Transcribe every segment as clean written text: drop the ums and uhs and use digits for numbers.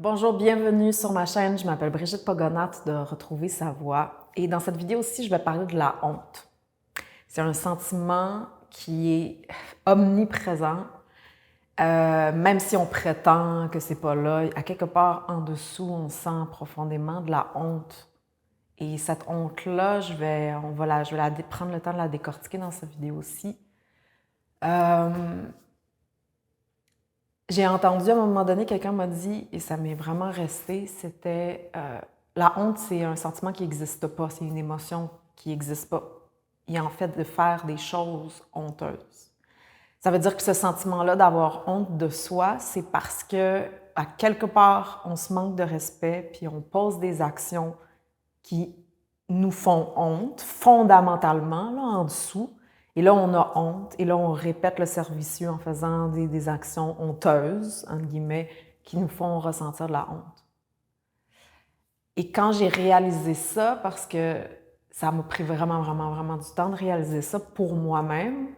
Bonjour, bienvenue sur ma chaîne. Je m'appelle Brigitte Pogonat de Retrouver sa voix. Et dans cette vidéo-ci, je vais parler de la honte. C'est un sentiment qui est omniprésent, même si on prétend que c'est pas là. À quelque part en dessous, on sent profondément de la honte. Et cette honte-là, je vais prendre le temps de la décortiquer dans cette vidéo-ci. J'ai entendu à un moment donné, quelqu'un m'a dit, et ça m'est vraiment resté, c'était la honte, c'est un sentiment qui n'existe pas, c'est une émotion qui n'existe pas. Il y a en fait de faire des choses honteuses. Ça veut dire que ce sentiment-là d'avoir honte de soi, c'est parce que, à quelque part, on se manque de respect, puis on pose des actions qui nous font honte, fondamentalement, là, en dessous. Et là, on a honte, et là, on répète le cercle vicieux en faisant des actions honteuses, entre guillemets, qui nous font ressentir de la honte. Et quand j'ai réalisé ça, parce que ça m'a pris vraiment du temps de réaliser ça pour moi-même,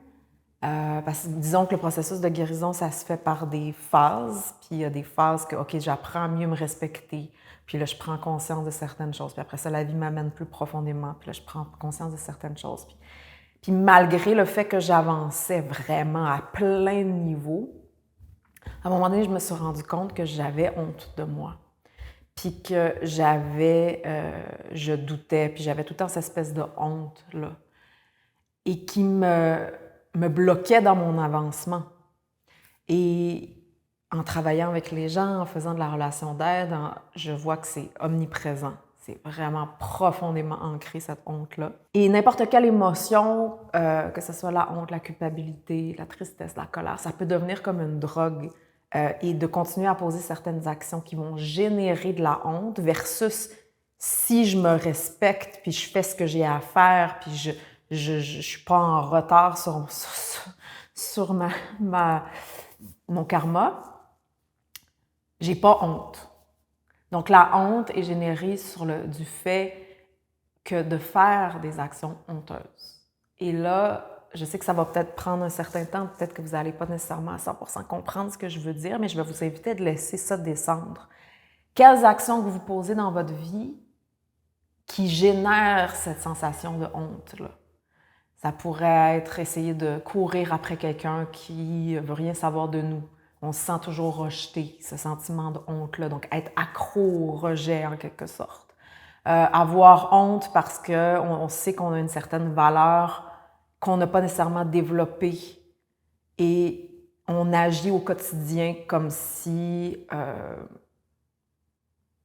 parce que disons que le processus de guérison, ça se fait par des phases, puis il y a des phases que, OK, j'apprends à mieux me respecter, puis là, je prends conscience de certaines choses, puis après ça, la vie m'amène plus profondément, puis là, je prends conscience de certaines choses. Puis malgré le fait que j'avançais vraiment à plein de niveaux, à un moment donné, je me suis rendu compte que j'avais honte de moi. Puis que je doutais, puis j'avais tout le temps cette espèce de honte-là. Et qui me bloquait dans mon avancement. Et en travaillant avec les gens, en faisant de la relation d'aide, je vois que c'est omniprésent. C'est vraiment profondément ancré, cette honte-là. Et n'importe quelle émotion, que ce soit la honte, la culpabilité, la tristesse, la colère, ça peut devenir comme une drogue et de continuer à poser certaines actions qui vont générer de la honte versus si je me respecte, puis je fais ce que j'ai à faire, puis je suis pas en retard sur mon karma, j'ai pas honte. Donc, la honte est générée du fait que de faire des actions honteuses. Et là, je sais que ça va peut-être prendre un certain temps, peut-être que vous n'allez pas nécessairement à 100% comprendre ce que je veux dire, mais je vais vous inviter à laisser ça descendre. Quelles actions que vous posez dans votre vie qui génèrent cette sensation de honte-là? Ça pourrait être essayer de courir après quelqu'un qui ne veut rien savoir de nous. On se sent toujours rejeté, ce sentiment de honte-là. Donc, être accro au rejet, en quelque sorte. Avoir honte parce qu'on sait qu'on a une certaine valeur qu'on n'a pas nécessairement développée. Et on agit au quotidien comme si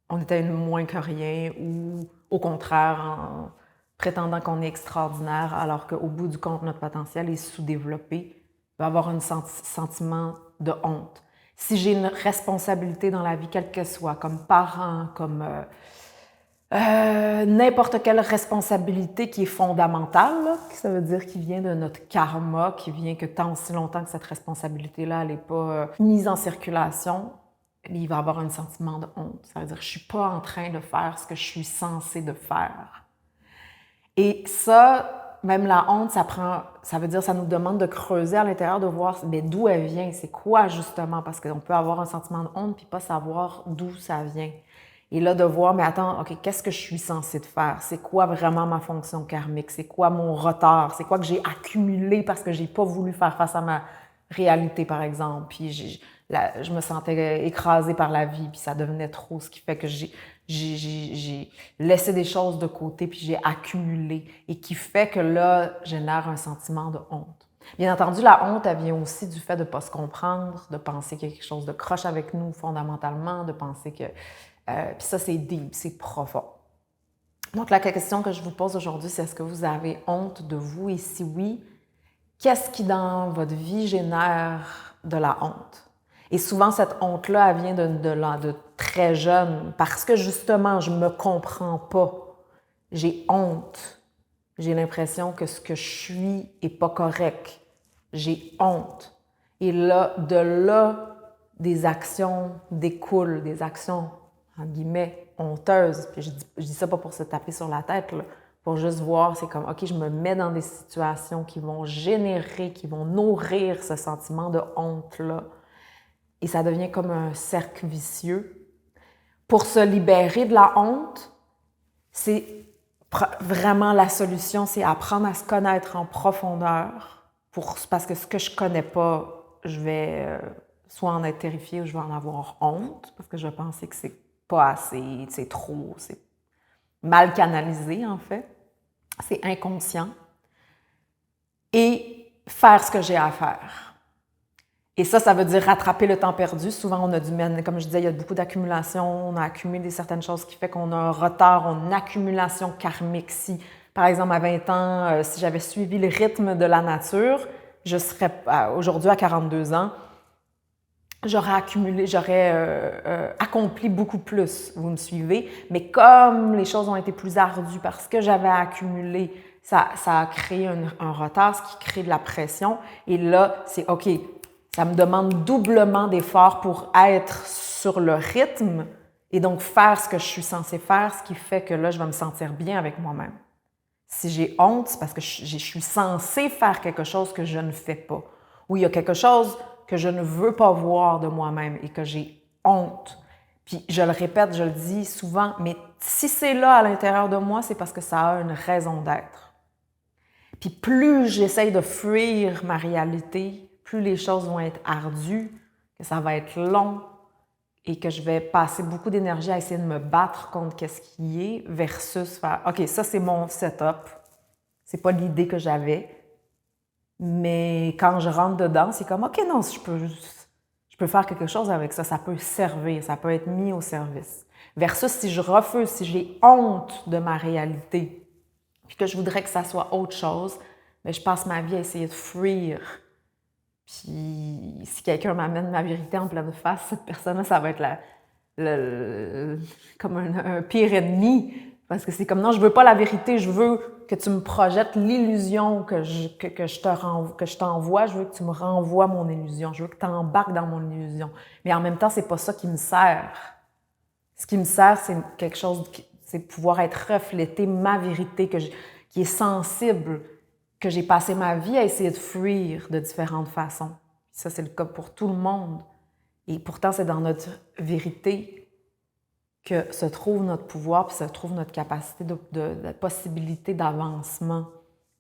on était moins que rien ou, au contraire, en prétendant qu'on est extraordinaire, alors qu'au bout du compte, notre potentiel est sous-développé, il va avoir un sentiment de honte. Si j'ai une responsabilité dans la vie, quelle qu'elle soit, comme parent, comme n'importe quelle responsabilité qui est fondamentale, là, ça veut dire qui vient de notre karma, qui vient que tant aussi longtemps que cette responsabilité-là, elle n'est pas mise en circulation, il va avoir un sentiment de honte. Ça veut dire que je ne suis pas en train de faire ce que je suis censée de faire. Et ça, même la honte, ça veut dire, ça nous demande de creuser à l'intérieur, de voir d'où elle vient, c'est quoi justement, parce qu'on peut avoir un sentiment de honte puis pas savoir d'où ça vient. Et là, de voir, mais attends, OK, qu'est-ce que je suis censée de faire? C'est quoi vraiment ma fonction karmique? C'est quoi mon retard? C'est quoi que j'ai accumulé parce que j'ai pas voulu faire face à ma réalité, par exemple? Puis je me sentais écrasée par la vie, puis ça devenait trop, ce qui fait que j'ai laissé des choses de côté, puis j'ai accumulé, et qui fait que là, génère un sentiment de honte. Bien entendu, la honte, elle vient aussi du fait de ne pas se comprendre, de penser qu'il y a quelque chose de croche avec nous fondamentalement, de penser que... puis ça, c'est deep, c'est profond. Donc, la question que je vous pose aujourd'hui, c'est est-ce que vous avez honte de vous? Et si oui, qu'est-ce qui, dans votre vie, génère de la honte? Et souvent, cette honte-là, elle vient de très jeune parce que, justement, je ne me comprends pas. J'ai honte. J'ai l'impression que ce que je suis n'est pas correct. J'ai honte. Et là, des actions découlent, des actions, en guillemets, honteuses. Puis je dis ça pas pour se taper sur la tête, là, pour juste voir, c'est comme, OK, je me mets dans des situations qui vont générer, qui vont nourrir ce sentiment de honte-là. Et ça devient comme un cercle vicieux. pour se libérer de la honte, c'est vraiment la solution, c'est apprendre à se connaître en profondeur, parce que ce que je connais pas, je vais soit en être terrifiée ou je vais en avoir honte, parce que je vais penser que c'est pas assez, c'est trop, c'est mal canalisé en fait, c'est inconscient, et faire ce que j'ai à faire. Et ça veut dire rattraper le temps perdu. Souvent, on a du mal, comme je disais, il y a beaucoup d'accumulation, on a accumulé certaines choses qui fait qu'on a un retard, une accumulation karmique. Si, par exemple, à 20 ans, si j'avais suivi le rythme de la nature, je serais aujourd'hui à 42 ans, j'aurais accompli beaucoup plus, vous me suivez, mais comme les choses ont été plus ardues parce que j'avais accumulé, ça a créé un retard, ce qui crée de la pression. Et là, c'est OK, ça me demande doublement d'efforts pour être sur le rythme et donc faire ce que je suis censée faire, ce qui fait que là, je vais me sentir bien avec moi-même. Si j'ai honte, c'est parce que je suis censée faire quelque chose que je ne fais pas. Ou il y a quelque chose que je ne veux pas voir de moi-même et que j'ai honte. Puis je le répète, je le dis souvent, mais si c'est là à l'intérieur de moi, c'est parce que ça a une raison d'être. Puis plus j'essaye de fuir ma réalité, plus les choses vont être ardues, que ça va être long et que je vais passer beaucoup d'énergie à essayer de me battre contre qu'est-ce qui est versus faire « OK, ça c'est mon setup, c'est pas l'idée que j'avais, mais quand je rentre dedans, c'est comme « OK, non, je peux faire quelque chose avec ça, ça peut servir, ça peut être mis au service. » Versus si je refuse, si j'ai honte de ma réalité, puis que je voudrais que ça soit autre chose, mais je passe ma vie à essayer de fuir. Puis si quelqu'un m'amène ma vérité en pleine face, cette personne-là, ça va être comme un pire ennemi. Parce que c'est comme non, je veux pas la vérité, je veux que tu me projettes l'illusion que je t'envoie, je veux que tu me renvoies mon illusion, je veux que tu embarques dans mon illusion. Mais en même temps, c'est pas ça qui me sert. Ce qui me sert, c'est quelque chose, c'est pouvoir être reflété, ma vérité qui est sensible, que j'ai passé ma vie à essayer de fuir de différentes façons. Ça, c'est le cas pour tout le monde. Et pourtant, c'est dans notre vérité que se trouve notre pouvoir, puis se trouve notre capacité de possibilité d'avancement,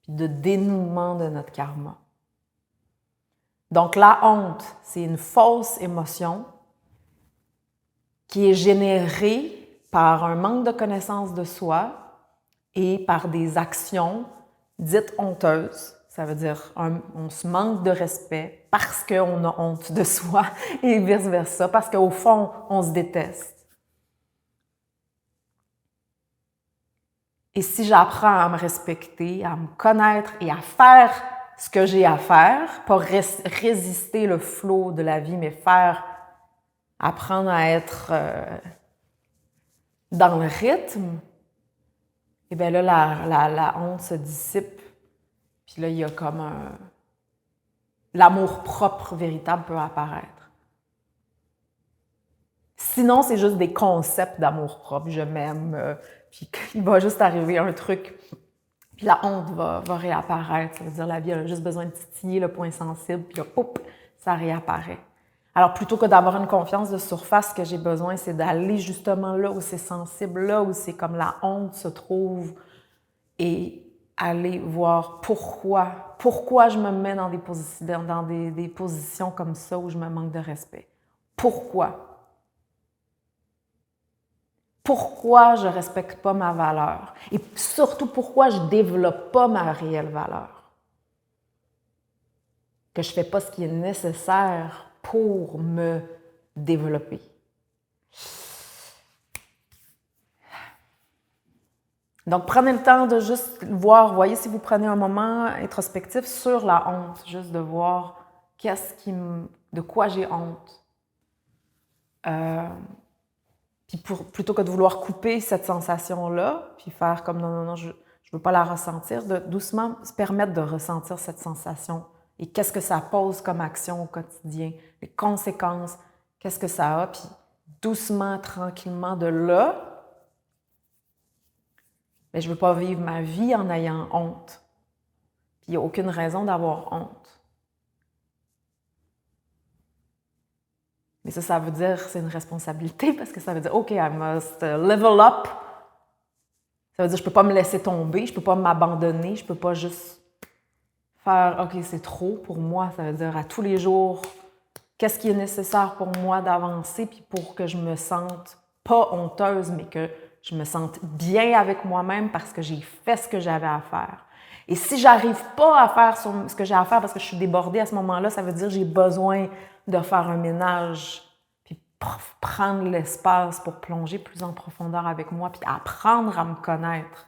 puis de dénouement de notre karma. Donc, la honte, c'est une fausse émotion qui est générée par un manque de connaissance de soi et par des actions dites honteuses. Ça veut dire on se manque de respect parce qu'on a honte de soi et vice-versa, parce qu'au fond, on se déteste. Et si j'apprends à me respecter, à me connaître et à faire ce que j'ai à faire, pas résister le flot de la vie, mais apprendre à être dans le rythme, et bien là, la honte se dissipe. Puis là, il y a comme l'amour-propre véritable peut apparaître. Sinon, c'est juste des concepts d'amour-propre. Je m'aime, puis il va juste arriver un truc, puis la honte va réapparaître. Ça veut dire la vie a juste besoin de titiller le point sensible, puis là, hop, ça réapparaît. Alors, plutôt que d'avoir une confiance de surface, ce que j'ai besoin, c'est d'aller justement là où c'est sensible, là où c'est comme la honte se trouve, et aller voir pourquoi je me mets dans des positions comme ça où je me manque de respect. Pourquoi? Pourquoi je ne respecte pas ma valeur? Et surtout, pourquoi je ne développe pas ma réelle valeur? Que je ne fais pas ce qui est nécessaire pour me développer. Donc, prenez le temps de juste voir, voyez si vous prenez un moment introspectif sur la honte, juste de voir de quoi j'ai honte. Puis plutôt que de vouloir couper cette sensation-là, puis faire comme non, je ne veux pas la ressentir, de doucement se permettre de ressentir cette sensation. Et qu'est-ce que ça pose comme action au quotidien, les conséquences, qu'est-ce que ça a, puis doucement, tranquillement, de là, mais je ne veux pas vivre ma vie en ayant honte. Puis il n'y a aucune raison d'avoir honte. Mais ça veut dire, c'est une responsabilité parce que ça veut dire, OK, I must level up. Ça veut dire, je ne peux pas me laisser tomber, je ne peux pas m'abandonner, je ne peux pas juste faire, OK, c'est trop pour moi. Ça veut dire, à tous les jours, qu'est-ce qui est nécessaire pour moi d'avancer, puis pour que je me sente pas honteuse, mais que je me sente bien avec moi-même parce que j'ai fait ce que j'avais à faire. Et si j'arrive pas à faire ce que j'ai à faire parce que je suis débordée à ce moment-là, ça veut dire que j'ai besoin de faire un ménage, puis prendre l'espace pour plonger plus en profondeur avec moi, puis apprendre à me connaître.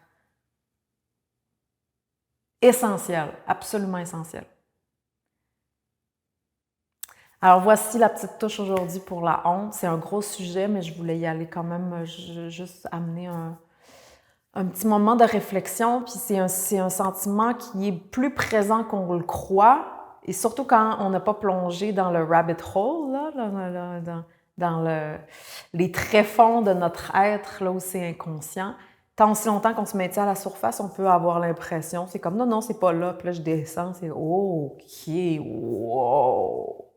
Essentiel, absolument essentiel. Alors voici la petite touche aujourd'hui pour la honte. C'est un gros sujet, mais je voulais y aller quand même, juste amener un petit moment de réflexion. Puis c'est un sentiment qui est plus présent qu'on le croit, et surtout quand on n'a pas plongé dans le rabbit hole, dans les tréfonds de notre être, là où c'est inconscient. Tant aussi longtemps qu'on se maintient à la surface, on peut avoir l'impression, c'est comme non, c'est pas là, puis là je descends, c'est oh, OK, wow.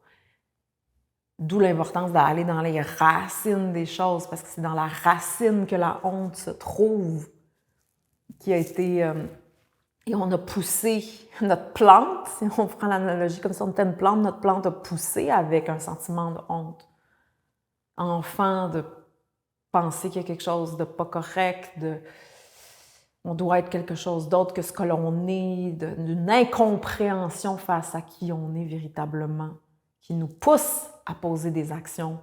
D'où l'importance d'aller dans les racines des choses, parce que c'est dans la racine que la honte se trouve, qui a été... et on a poussé notre plante, si on prend l'analogie comme si on était une plante, notre plante a poussé avec un sentiment de honte. Enfant, de penser qu'il y a quelque chose de pas correct, on doit être quelque chose d'autre que ce que l'on est, d'une incompréhension face à qui on est véritablement, qui nous pousse à poser des actions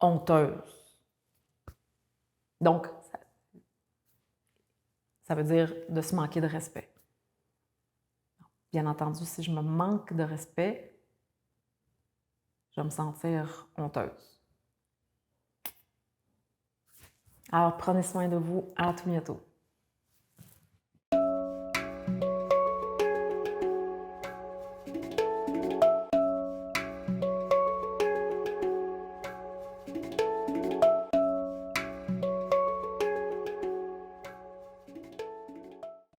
honteuses. Donc, ça veut dire de se manquer de respect. Bien entendu, si je me manque de respect, je vais me sentir honteuse. Alors, prenez soin de vous. À tout bientôt.